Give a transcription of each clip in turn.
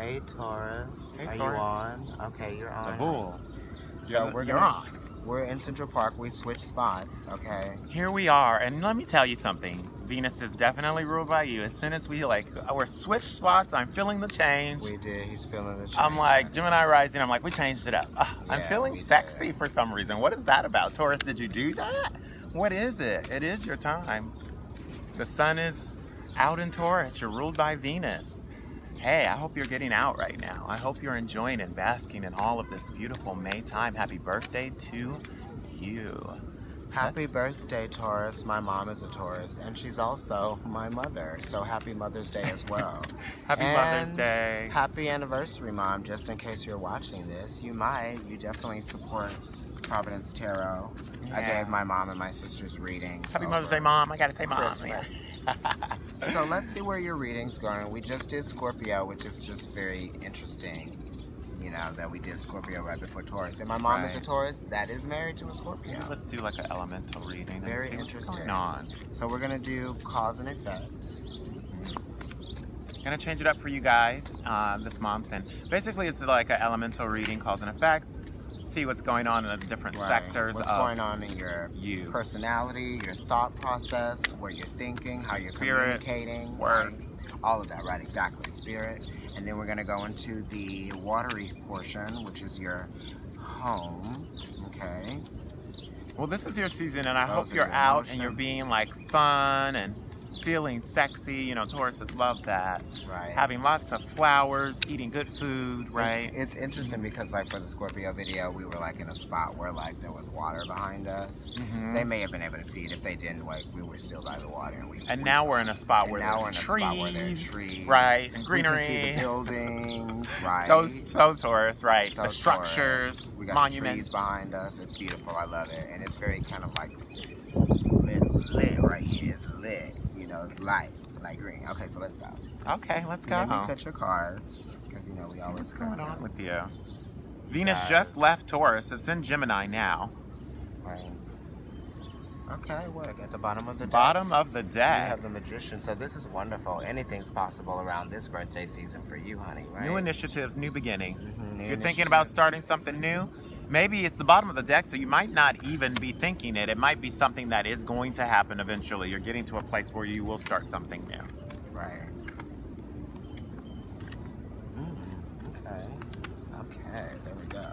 Hey Taurus. Hey, Are Taurus. you on? Okay, you're The on. bull. So You're on. We're in Central Park. We switched spots. Okay. Here we are, and let me tell you something. Venus is definitely ruled by you. As soon as we're switched spots, I'm feeling the change. We did. He's feeling the change. I'm like, Gemini rising, I'm like, we changed it up. I'm Yeah, feeling we sexy did. for some reason. What is that about? Taurus, did you do that? What is it? It is your time. The sun is out in Taurus. You're ruled by Venus. Hey, I hope you're getting out right now. I hope you're enjoying and basking in all of this beautiful May time. Happy birthday to you. Happy birthday, Taurus. My mom is a Taurus, and she's also my mother. So happy Mother's Day as well. Happy Mother's Day. Happy anniversary, Mom. Just in case you're watching this, you definitely support Providence Tarot. I Yeah. gave my mom and my sister's readings. Happy Mother's over Day, Mom. I gotta say Mom. Christmas. So let's see where your reading's going. We just did Scorpio, which is just very interesting. You know, that we did Scorpio right before Taurus. And my mom is a Right. Taurus that is married to a Scorpio. Let's do like an elemental reading. And Very see what's interesting. going on. So we're gonna do cause and effect. Gonna change it up for you guys this month, and basically it's like an elemental reading, cause and effect. See what's going on in the different sectors What's of going on in your you. personality, your thought process, what you're thinking, how you're Spirit, communicating, work. right? All of that, right? Exactly, spirit. And then we're gonna go into the watery portion, which is your home. Okay. Well, this is your season, and I Those hope are you're your out and you're emotions. being like fun and feeling sexy. You know, Tauruses love that. Right. Having lots of flowers, eating good food, right? It's interesting because like for the Scorpio video, we were like in a spot where like there was water behind us. Mhm. They may have been able to see it. If they didn't, like we were still by the water, and And we now saw we're in it. a spot And where now there we're are in a trees, spot where there are trees, right, and We greenery. can see the buildings, right? So Taurus, right? So the structures, Taurus. We got monuments. the trees behind us. It's beautiful. I love it, and it's very kind of like lit right here. It's lit. You know, it's light green. Okay, so let's go. Okay, let's go. Let me cut your cards because you know we See always what's cut going on them. with you. Venus Guys. just left Taurus. It's in Gemini now. Right. Okay, what? At the bottom of the deck. Bottom of the You deck. have the Magician, so this is wonderful. Anything's possible around this birthday season for you, honey, right? New initiatives, new beginnings. Mhm, new If you're thinking about initiatives. starting something new, maybe it's the bottom of the deck, so you might not even be thinking it. It might be something that is going to happen eventually. You're getting to a place where you will start something new. Right. Okay, there we go.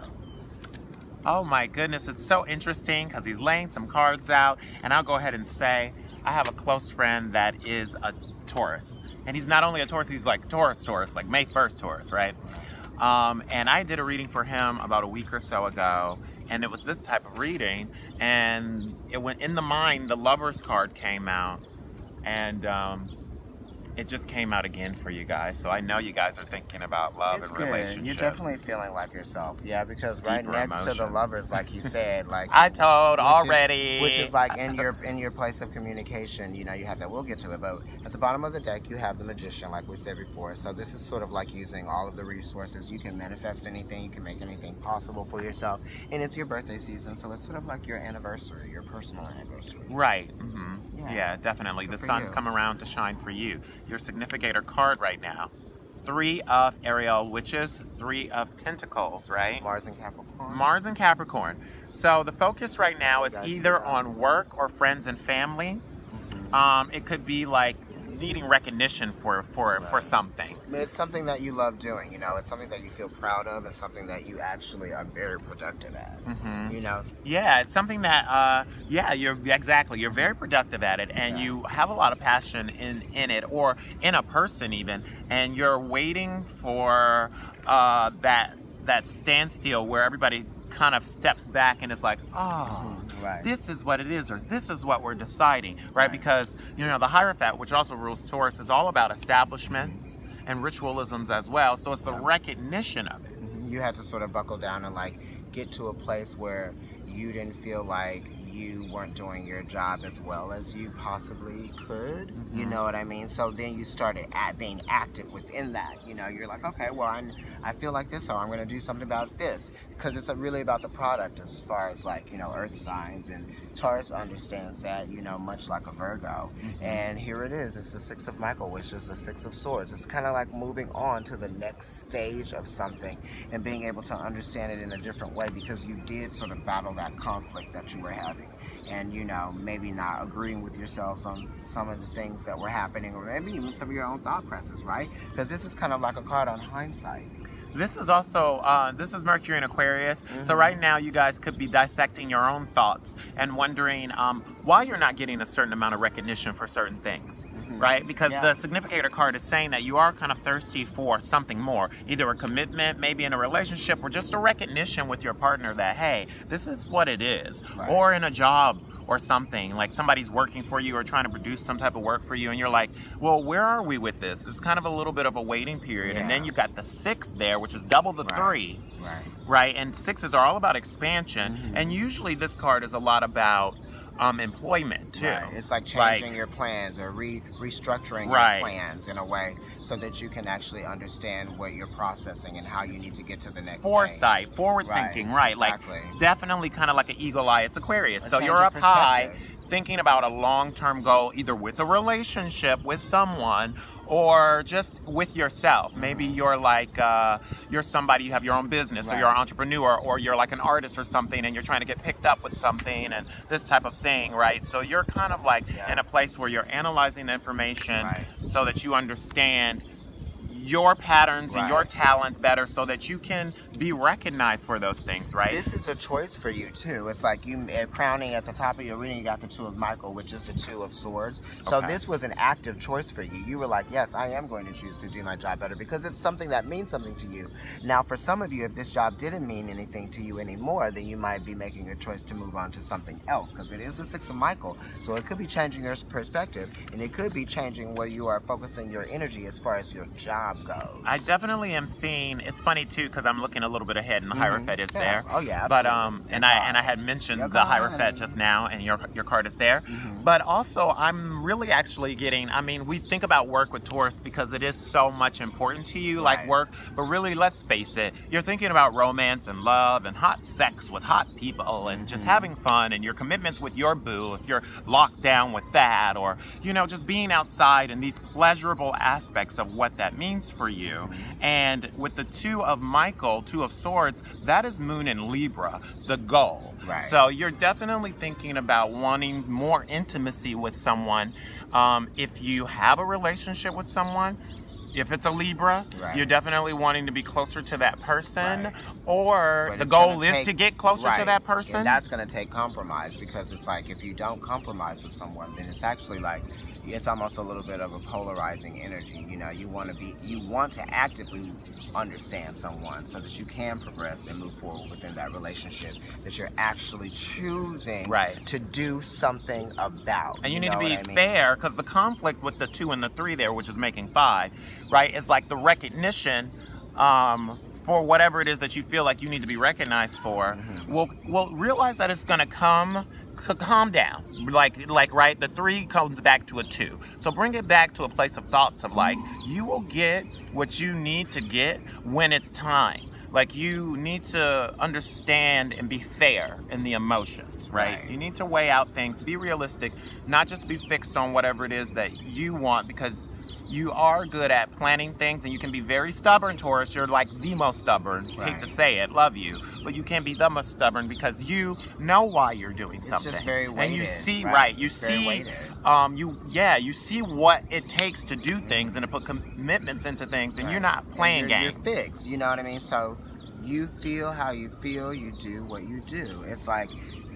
Oh my goodness, it's so interesting because he's laying some cards out, and I'll go ahead and say I have a close friend that is a Taurus. And he's not only a Taurus, he's like Taurus, like May 1st Taurus, right? And I did a reading for him about a week or so ago, and it was this type of reading, and it went in the mind, the Lover's card came out, and it just came out again for you guys. So I know you guys are thinking about love It's and good. relationships. You're definitely feeling like yourself. Yeah, because right Deeper next to the emotions. Lovers, like you said, like I told which already. which is like in your place of communication, you know, you have that. We'll get to it, but at the bottom of the deck you have the Magician, like we said before. So this is sort of like using all of the resources. You can manifest anything, you can make anything possible for yourself, and it's your birthday season, so it's sort of like your anniversary, your personal anniversary. Right. Mm-hmm. Yeah. Yeah, definitely. Good The for sun's you. come around to shine for you. Your significator card right now. 3 of Ariel Witches, 3 of Pentacles, right? Mars and Capricorn. Mars and Capricorn. So the focus right now is Guys, see either that? on work or friends and family. Mhm. It could be like needing recognition for something. It's something that you love doing, you know. It's something that you feel proud of, and something that you actually are very productive at. Mm-hmm. You know, Yeah, it's something that, you're very productive at it, and Yeah. you have a lot of passion in it, or in a person even, and you're waiting for that standstill where everybody kind of steps back and is like, oh, right. this is what it is, or this is what we're deciding, right? Because, you know, the Hierophant, which also rules Taurus, is all about establishments and ritualisms as well, so it's the recognition of it. You had to sort of buckle down and like get to a place where you didn't feel like you weren't doing your job as well as you possibly could. Mm-hmm. You know what I mean? So then you started being active within that. You know, you're like, okay, well, I feel like this, so I'm going to do something about this, because it's really about the product as far as like, you know, earth signs, and Taurus understands that, you know, much like a Virgo. Mm-hmm. And here it is. It's the Six of Michael, which is the Six of Swords. It's kind of like moving on to the next stage of something and being able to understand it in a different way, because you did sort of battle that conflict that you were having, and, you know, maybe not agreeing with yourselves on some of the things that were happening, or maybe even some of your own thought processes, right? Because this is kind of like a card on hindsight. This is also, this is Mercury in Aquarius. Mm-hmm. So right now you guys could be dissecting your own thoughts and wondering why you're not getting a certain amount of recognition for certain things. Mm-hmm. Right? Because Yeah. the significator card is saying that you are kind of thirsty for something more, either a commitment, maybe in a relationship, or just a recognition with your partner that, hey, this is what it is. Right. Or in a job or something, like somebody's working for you or trying to produce some type of work for you, and you're like, well, where are we with this? It's kind of a little bit of a waiting period. Yeah. And then you've got the 6 there, which is double the 3. Right. Right? And 6s are all about expansion. Mm-hmm. And usually this card is a lot about employment too. Right. It's like changing your plans, or restructuring your plans in a way so that you can actually understand what you're processing and how you need to get to the next foresight, stage. forward thinking, right? Exactly. Like definitely kind of like an eagle eye. It's Aquarius. A So change you're of up high perspective. thinking about a long-term goal, either with a relationship with someone or just with yourself. Maybe you're like, you're somebody, you have your own business, or you're an entrepreneur, or you're like an artist or something, and you're trying to get picked up with something and this type of thing, right? So you're kind of like in a place where you're analyzing the information so that you understand your patterns and your talents better, so that you can be recognized for those things, right? This is a choice for you too. It's like you crowning at the top of your reading, you got the 2 of Michael, which is the 2 of Swords. So this was an active choice for you. You were like, yes, I am going to choose to do my job better, because it's something that means something to you. Now, for some of you, if this job didn't mean anything to you anymore, then you might be making a choice to move on to something else, because it is the 6 of Michael. So it could be changing your perspective, and it could be changing where you are focusing your energy as far as your job goes. I definitely am seeing. It's funny too, because I'm looking a little bit ahead, and the Hierophant is there. Oh yeah, but absolutely. and I had mentioned the Hierophant just now, and your card is there. But also, I'm really actually getting. I mean, we think about work with Taurus because it is so much important to you, like work. But really, let's face it, you're thinking about romance and love and hot sex with hot people, and just having fun, and your commitments with your boo if you're locked down with that, or, you know, just being outside and these pleasurable aspects of what that means for you. And with the 2 of Michael, 2 of Swords, that is Moon in Libra, the goal. So you're definitely thinking about wanting more intimacy with someone. If you have a relationship with someone, if it's a Libra, you're definitely wanting to be closer to that person, or the goal is to get closer to that person. And that's going to take compromise, because it's like, if you don't compromise with someone, then it's actually like, it's almost a little bit of a polarizing energy. You know, you want to actively understand someone so that you can progress and move forward within that relationship that you're actually choosing to do something about. And you need to be fair, because the conflict with the 2 and the 3 there, which is making 5, right, is like the recognition for whatever it is that you feel like you need to be recognized for. Well, realize that it's going to calm down, like right, the 3 comes back to a 2, so bring it back to a place of thoughts of like, you will get what you need to get when it's time. Like, you need to understand and be fair in the emotions, right? You need to weigh out things, be realistic, not just be fixed on whatever it is that you want, because you are good at planning things, and you can be very stubborn, Taurus. You're like the most stubborn. Hate to say it, love you, but you can be the most stubborn because you know why you're doing something. It's just very weighted, and you see, you it's see, you see what it takes to do things and to put commitments into things, and you're not playing games. You're fixed, you know what I mean? So you feel how you feel, you do what you do. It's like,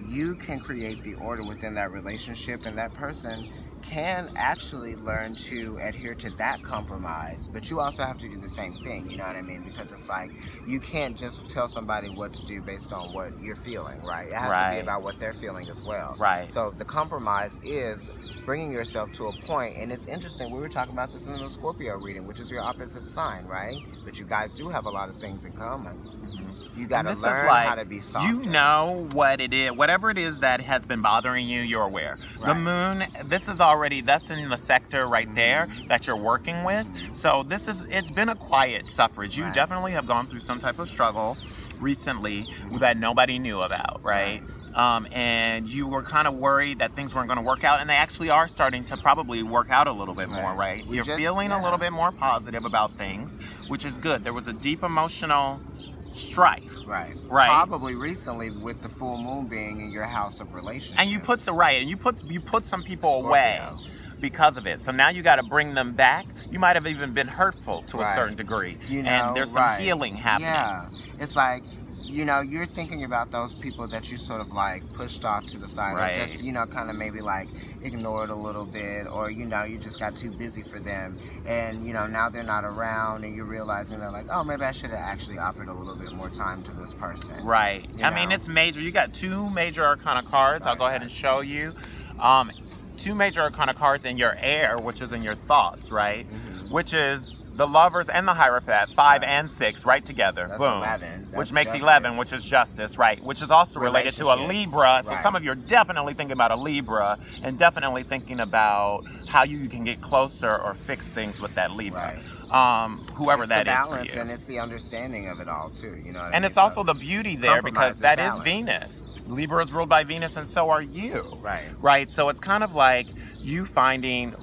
you can create the order within that relationship, and that person can actually learn to adhere to that compromise, but you also have to do the same thing, you know what I mean? Because it's like you can't just tell somebody what to do based on what you're feeling, right? It has to be about what they're feeling as well. Right. So the compromise is bringing yourself to a point, and it's interesting, we were talking about this in the Scorpio reading, which is your opposite sign, right? But you guys do have a lot of things in common. You gotta learn how to be soft. You know what it is, whatever it is that has been bothering you, you're aware. The moon, that's in the sector right there that you're working with. So it's been a quiet suffrage. You definitely have gone through some type of struggle recently that nobody knew about, right? And you were kind of worried that things weren't going to work out, and they actually are starting to probably work out a little bit more, right? You're feeling a little bit more positive about things, which is good. There was a deep emotional strife, right? Probably recently with the full moon being in your house of relationships, and you put some people away because of it. So now you got to bring them back. You might have even been hurtful to a certain degree, you know, and there's some healing happening. Yeah, it's like, you know, you're thinking about those people that you sort of like pushed off to the side, or just, you know, kind of maybe like ignored a little bit, or, you know, you just got too busy for them, and, you know, now they're not around, and you're realizing they're like, oh, maybe I should have actually offered a little bit more time to this person. Right. I mean, it's major. You got 2 major arcana cards. I'll go ahead and show you. 2 major arcana cards in your air, which is in your thoughts, right? Which is the Lovers and the Hierophant, 5 and 6, right together. That's boom. 11. Which makes 11, which is justice, right? Which is also related to a Libra. So some of you are definitely thinking about a Libra, and definitely thinking about how you can get closer or fix things with that Libra. Whoever that is for you. And it's the understanding of it all too, you know what I mean? And it's also the beauty there, because that is Venus. Libra is ruled by Venus, and so are you. Right. So it's kind of like you finding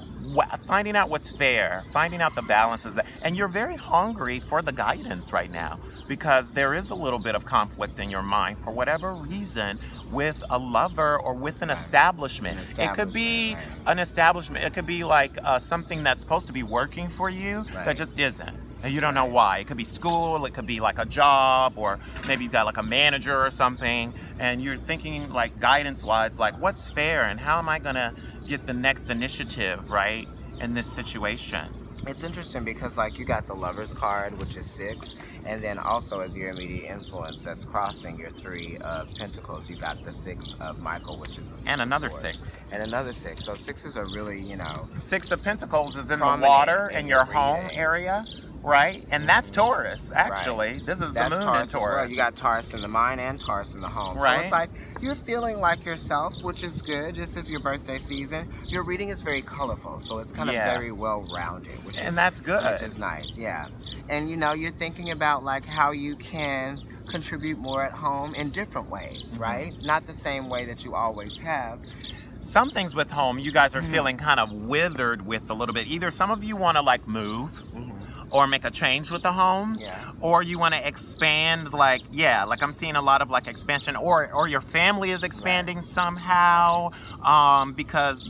out what's fair, finding out the balances, and you're very hungry for the guidance right now, because there is a little bit of conflict in your mind for whatever reason with a lover or with an establishment. It could be an establishment. It could be like something that's supposed to be working for you that just isn't. And you don't know why. It could be school, it could be like a job, or maybe you've got like a manager or something, and you're thinking like guidance-wise, like what's fair and how am I gonna get the next initiative, right, in this situation? It's interesting because like you got the Lovers card, which is 6, and then also as your immediate influence that's crossing your 3 of Pentacles, you got the 6 of Michael, which is the 6 and another of Swords. 6. And another 6. So 6s are really, you know... 6 of Pentacles is in the water in your home area. Right? And that's Taurus, actually. This is the moon in Taurus. Well. You got Taurus in the mind and Taurus in the home. So it's like you're feeling like yourself, which is good. This is your birthday season. Your reading is very colorful, so it's kind of very well-rounded. That's good. Which is nice, And, you know, you're thinking about, like, how you can contribute more at home in different ways, right? Not the same way that you always have. Some things with home, you guys are feeling kind of withered with a little bit. Either some of you want to, like, move, or make a change with the home, or you want to expand, like I'm seeing a lot of like expansion, or your family is expanding somehow, because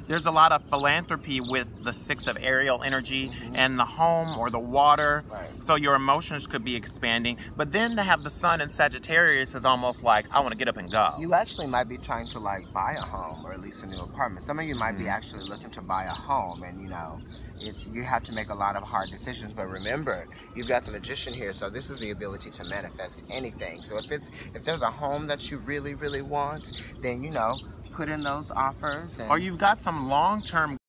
there's a lot of philanthropy with the 6 of aerial energy and the home or the water, so your emotions could be expanding. But then to have the sun in Sagittarius is almost like, I want to get up and go. You actually might be trying to like buy a home, or at least a new apartment. Some of you might be actually looking to buy a home, and you know, you have to make a lot of hard decisions. But remember, you've got the Magician here, so this is the ability to manifest anything. So if there's a home that you really, really want, then, you know, put in those offers. Or you've got some long-term